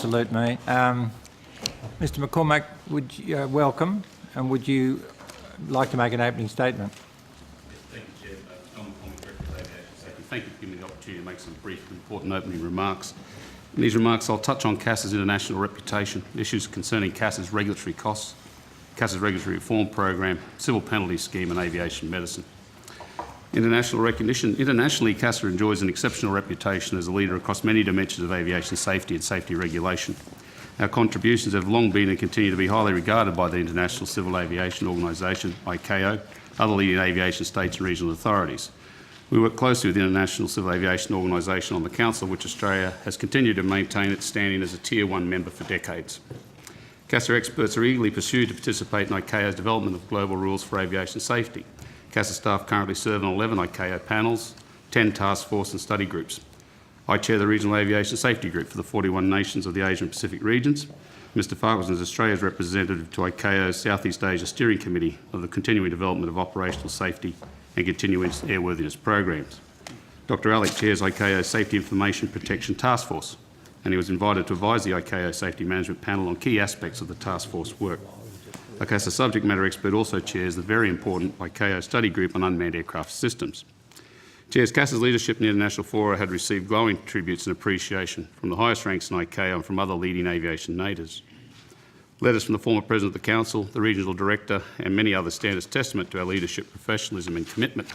salute me. Mr McCormack, would you, welcome, and would you like to make an opening statement? Thank you, Chair. John McCormack, Director of Aviation Safety. Thank you for giving me the opportunity to make some brief and important opening remarks. In these remarks, I'll touch on CASA's international reputation, issues concerning CASA's regulatory costs, CASA's regulatory reform program, civil penalty scheme and aviation medicine. International recognition. Internationally, CASA enjoys an exceptional reputation as a leader across many dimensions of aviation safety and safety regulation. Our contributions have long been and continue to be highly regarded by the International Civil Aviation Organisation, ICAO, other leading aviation states and regional authorities. We work closely with the International Civil Aviation Organisation on the Council, which Australia has continued to maintain its standing as a Tier 1 member for decades. CASA experts are eagerly pursued to participate in ICAO's development of global rules for aviation safety. CASA staff currently serve on 11 ICAO panels, 10 task force and study groups. I chair the Regional Aviation Safety Group for the 41 nations of the Asia and Pacific regions. Mr Farquharson is Australia's representative to ICAO's Southeast Asia Steering Committee of the Continuing Development of Operational Safety and Continuous Airworthiness Programs. Dr Alec chairs ICAO's Safety Information Protection Task Force, and he was invited to advise the ICAO Safety Management Panel on key aspects of the task force work. A CASA subject matter expert also chairs the very important ICAO Study Group on Unmanned Aircraft Systems. Chairs, CASA's leadership in the international fora had received glowing tributes and appreciation from the highest ranks in ICAO and from other leading aviation natives. Letters from the former President of the Council, the Regional Director and many others stand as testament to our leadership, professionalism and commitment.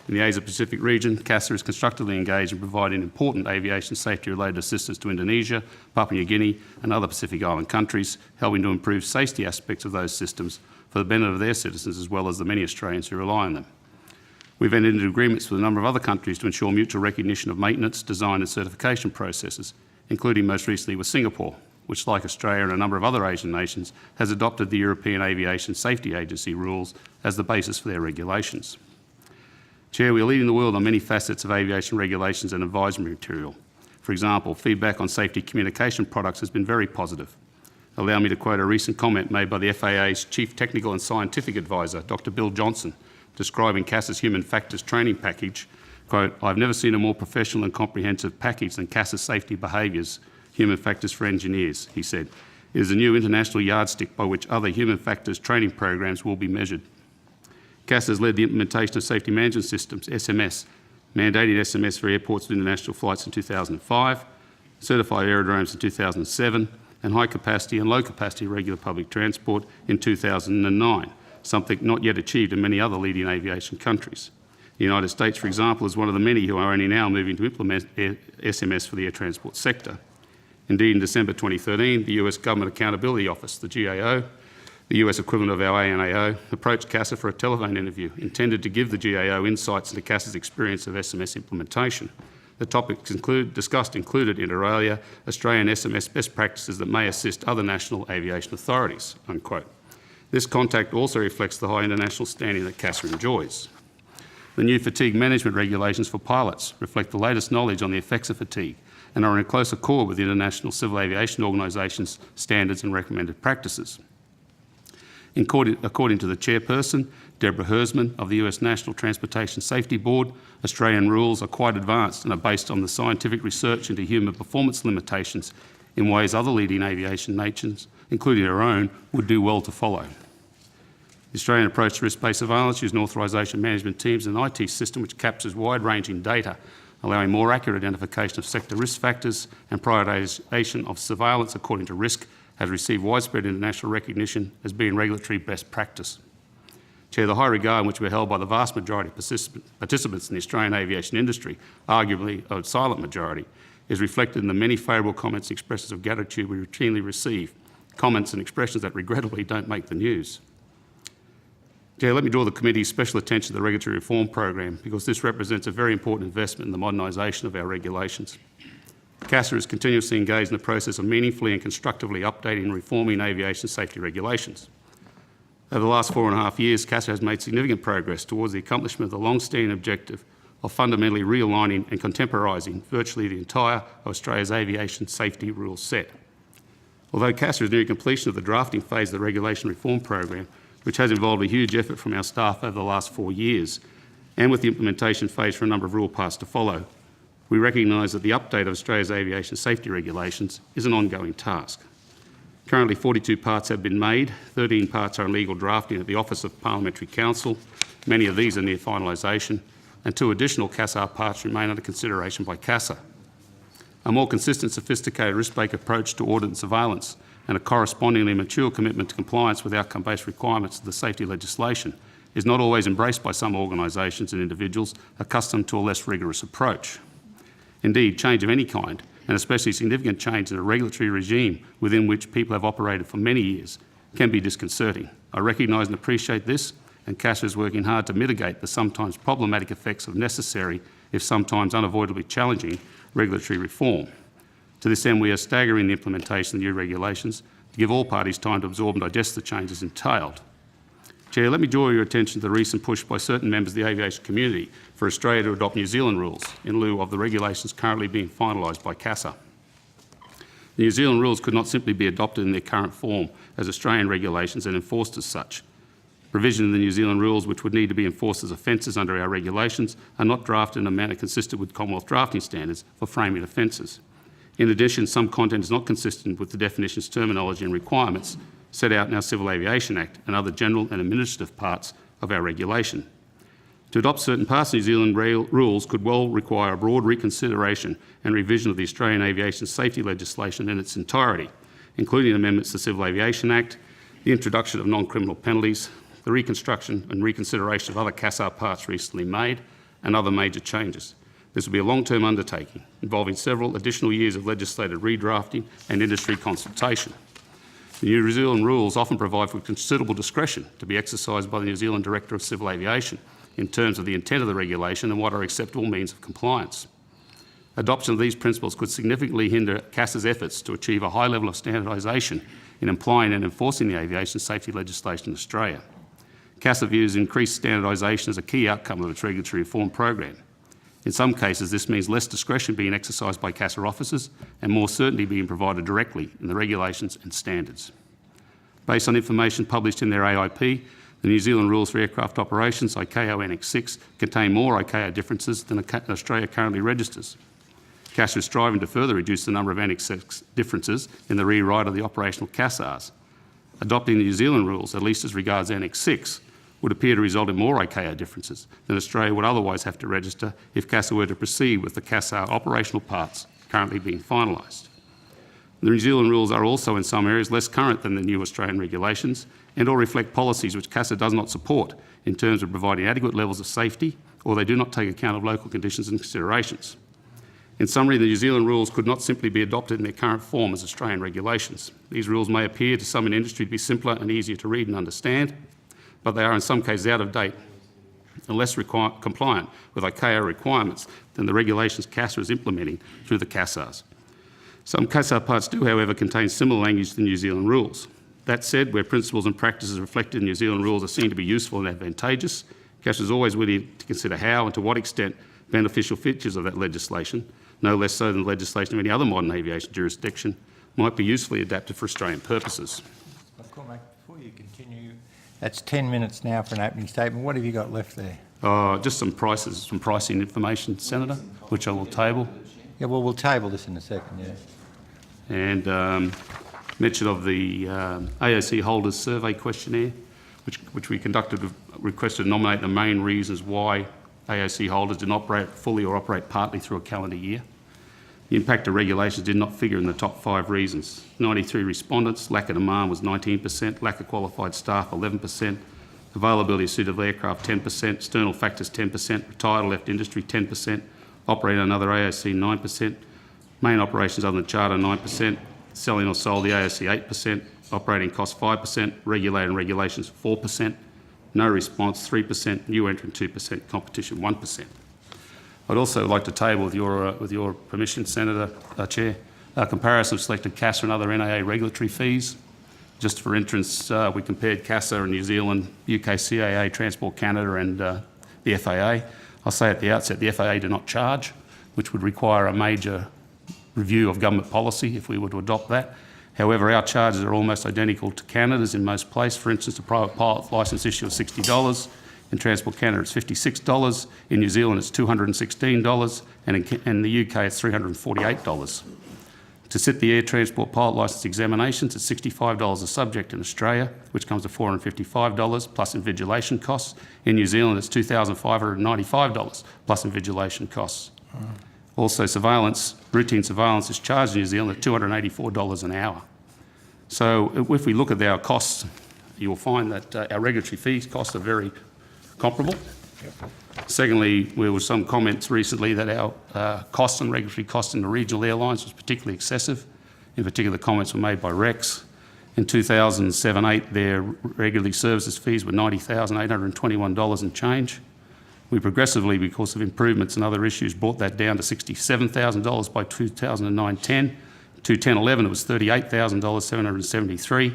In the Asia Pacific region, CASA is constructively engaged in providing important aviation safety-related assistance to Indonesia, Papua New Guinea and other Pacific Island countries, helping to improve safety aspects of those systems for the benefit of their citizens as well as the many Australians who rely on them. We've entered into agreements with a number of other countries to ensure mutual recognition of maintenance, design and certification processes, including most recently with Singapore, which, like Australia and a number of other Asian nations, has adopted the European Aviation Safety Agency rules as the basis for their regulations. Chair, we are leading the world on many facets of aviation regulations and advisory material. For example, feedback on safety communication products has been very positive. Allow me to quote a recent comment made by the FAA's Chief Technical and Scientific Advisor, Dr Bill Johnson, describing CASA's human factors training package, quote, "I've never seen a more professional and comprehensive package than CASA's safety behaviours, human factors for engineers," he said. "It is a new international yardstick by which other human factors training programs will be measured." CASA has led the implementation of safety management systems, SMS, mandating SMS for airports and international flights in 2005, certified aerodromes in 2007, and high capacity and low capacity regular public transport in 2009, something not yet achieved in many other leading aviation countries. The United States, for example, is one of the many who are only now moving to implement SMS for the air transport sector. Indeed, in December 2013, the US Government Accountability Office, the GAO, the US equivalent of our ANAO, approached CASA for a telephone interview intended to give the GAO insights into CASA's experience of SMS implementation. The topics discussed included, inter alia, Australian SMS best practices that may assist other national aviation authorities, unquote. This contact also reflects the high international standing that CASA enjoys. The new fatigue management regulations for pilots reflect the latest knowledge on the effects of fatigue and are in close accord with the International Civil Aviation Organisation's standards and recommended practices. According to the chairperson, Deborah Hersman of the US National Transportation Safety Board, Australian rules are quite advanced and are based on the scientific research into human performance limitations in ways other leading aviation nations, including our own, would do well to follow. The Australian approach to risk-based surveillance using authorisation management teams and an IT system which captures wide-ranging data, allowing more accurate identification of sector risk factors and prioritisation of surveillance according to risk, has received widespread international recognition as being regulatory best practice. Chair, the high regard in which we're held by the vast majority of participants in the Australian aviation industry, arguably a silent majority, is reflected in the many favourable comments and expressions of gratitude we routinely receive, comments and expressions that regrettably don't make the news. Chair, let me draw the committee's special attention to the regulatory reform program because this represents a very important investment in the modernisation of our regulations. CASA is continuously engaged in the process of meaningfully and constructively updating and reforming aviation safety regulations. Over the last 4.5 years, CASA has made significant progress towards the accomplishment of the long-standing objective of fundamentally realigning and contemporising virtually the entire of Australia's aviation safety rule set. Although CASA is nearing completion of the drafting phase of the regulation reform program, which has involved a huge effort from our staff over the last 4 years, and with the implementation phase for a number of rule parts to follow, We recognise that the update of Australia's aviation safety regulations is an ongoing task. Currently, 42 parts have been made, 13 parts are in legal drafting at the Office of Parliamentary Counsel. Many of these are near finalisation, and 2 additional CASA parts remain under consideration by CASA. A more consistent, sophisticated, risk-based approach to audit and surveillance and a correspondingly mature commitment to compliance with outcome-based requirements of the safety legislation is not always embraced by some organisations and individuals accustomed to a less rigorous approach. Indeed, change of any kind, and especially significant change in a regulatory regime within which people have operated for many years, can be disconcerting. I recognise and appreciate this, and CASA is working hard to mitigate the sometimes problematic effects of necessary, if sometimes unavoidably challenging, regulatory reform. To this end, we are staggering the implementation of the new regulations to give all parties time to absorb and digest the changes entailed. Chair, let me draw your attention to the recent push by certain members of the aviation community for Australia to adopt New Zealand rules in lieu of the regulations currently being finalised by CASA. The New Zealand rules could not simply be adopted in their current form as Australian regulations and enforced as such. Provision in the New Zealand rules which would need to be enforced as offences under our regulations are not drafted in a manner consistent with Commonwealth drafting standards for framing offences. In addition, some content is not consistent with the definitions, terminology and requirements set out in our Civil Aviation Act and other general and administrative parts of our regulation. To adopt certain parts of New Zealand rules could well require a broad reconsideration and revision of the Australian aviation safety legislation in its entirety, including amendments to the Civil Aviation Act, the introduction of non-criminal penalties, the reconstruction and reconsideration of other CASA parts recently made, and other major changes. This will be a long-term undertaking involving several additional years of legislative redrafting and industry consultation. The New Zealand rules often provide for considerable discretion to be exercised by the New Zealand Director of Civil Aviation in terms of the intent of the regulation and what are acceptable means of compliance. Adoption of these principles could significantly hinder CASA's efforts to achieve a high level of standardisation in applying and enforcing the aviation safety legislation in Australia. CASA views increased standardisation as a key outcome of its regulatory reform program. In some cases, this means less discretion being exercised by CASA officers and more certainty being provided directly in the regulations and standards. Based on information published in their AIP, the New Zealand rules for aircraft operations, ICAO Annex 6, contain more ICAO differences than Australia currently registers. CASA is striving to further reduce the number of Annex 6 differences in the rewrite of the operational CASAs. Adopting the New Zealand rules, at least as regards Annex 6, would appear to result in more ICAO differences than Australia would otherwise have to register if CASA were to proceed with the CASA operational parts currently being finalised. The New Zealand rules are also in some areas less current than the new Australian regulations and or reflect policies which CASA does not support in terms of providing adequate levels of safety, or they do not take account of local conditions and considerations. In summary, the New Zealand rules could not simply be adopted in their current form as Australian regulations. These rules may appear to some in industry to be simpler and easier to read and understand, but they are in some cases out of date and less compliant with ICAO requirements than the regulations CASA is implementing through the CASAs. Some CASA parts do, however, contain similar language to the New Zealand rules. That said, where principles and practices reflected in New Zealand rules are seen to be useful and advantageous, CASA is always willing to consider how and to what extent beneficial features of that legislation, no less so than the legislation of any other modern aviation jurisdiction, might be usefully adapted for Australian purposes. McCormack, before you continue, that's 10 minutes now for an opening statement. What have you got left there? Just some prices, some pricing information, Senator, which I will table. Yeah, well, we'll table this in a second, yeah. And mention of the AOC holders survey questionnaire, which we conducted, requested to nominate the main reasons why AOC holders did not operate fully or operate partly through a calendar year. The impact of regulations did not figure in the top 5 reasons. 93 respondents, lack of demand was 19%, lack of qualified staff 11%, availability of suitable aircraft 10%, external factors 10%, retired or left industry 10%, operating another AOC 9%, main operations other than charter 9%, selling or sold the AOC 8%, operating costs 5%, regulated and regulations 4%, no response 3%, new entrant 2%, competition 1%. I'd also like to table, with your permission, Senator Chair, a comparison of selected CASA and other NAA regulatory fees. Just for instance, we compared CASA in New Zealand, UK CAA, Transport Canada and the FAA. I'll say at the outset, the FAA do not charge, which would require a major review of government policy if we were to adopt that. However, our charges are almost identical to Canada's in most places. For instance, a private pilot licence issue of $60, In Transport Canada, it's $56. In New Zealand, it's $216. And in the UK, it's $348. To sit the air transport pilot licence examinations, it's $65 a subject in Australia, which comes to $455 plus invigilation costs. In New Zealand, it's $2,595 plus invigilation costs. Also, routine surveillance is charged in New Zealand at $284 an hour. So if we look at our costs, you will find that our regulatory fees costs are very comparable. Secondly, there were some comments recently that our costs and regulatory costs in the regional airlines was particularly excessive. In particular, comments were made by Rex. In 2007-8, their regulatory services fees were $90,821 and change. We progressively, because of improvements and other issues, brought that down to $67,000 by 2009-10. 2010-11, it was $38,773,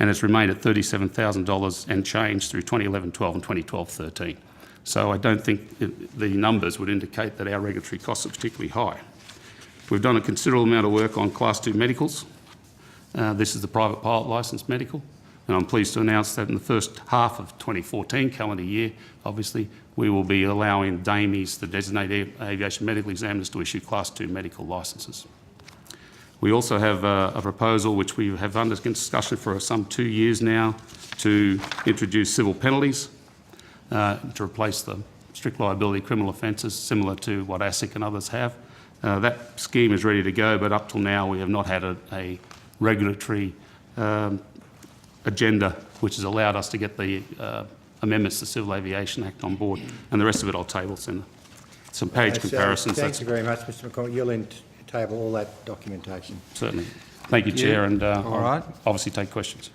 and it's remained at $37,000 and change through 2011-12 and 2012-13. So I don't think the numbers would indicate that our regulatory costs are particularly high. We've done a considerable amount of work on Class 2 medicals. This is the private pilot licence medical, and I'm pleased to announce that in the first half of 2014 calendar year, obviously, we will be allowing DAMEs, the Designated Aviation Medical Examiners, to issue Class 2 medical licences. We also have a proposal which we have under discussion for some 2 years now to introduce civil penalties to replace the strict liability criminal offences, similar to what ASIC and others have. That scheme is ready to go, but up till now we have not had a regulatory agenda which has allowed us to get the amendments to the Civil Aviation Act on board, and the rest of it I'll table in some page comparisons. Thank you very much, Mr. McCormack. You'll table all that documentation. Certainly. Thank you, Chair, and All right. I'll obviously take questions.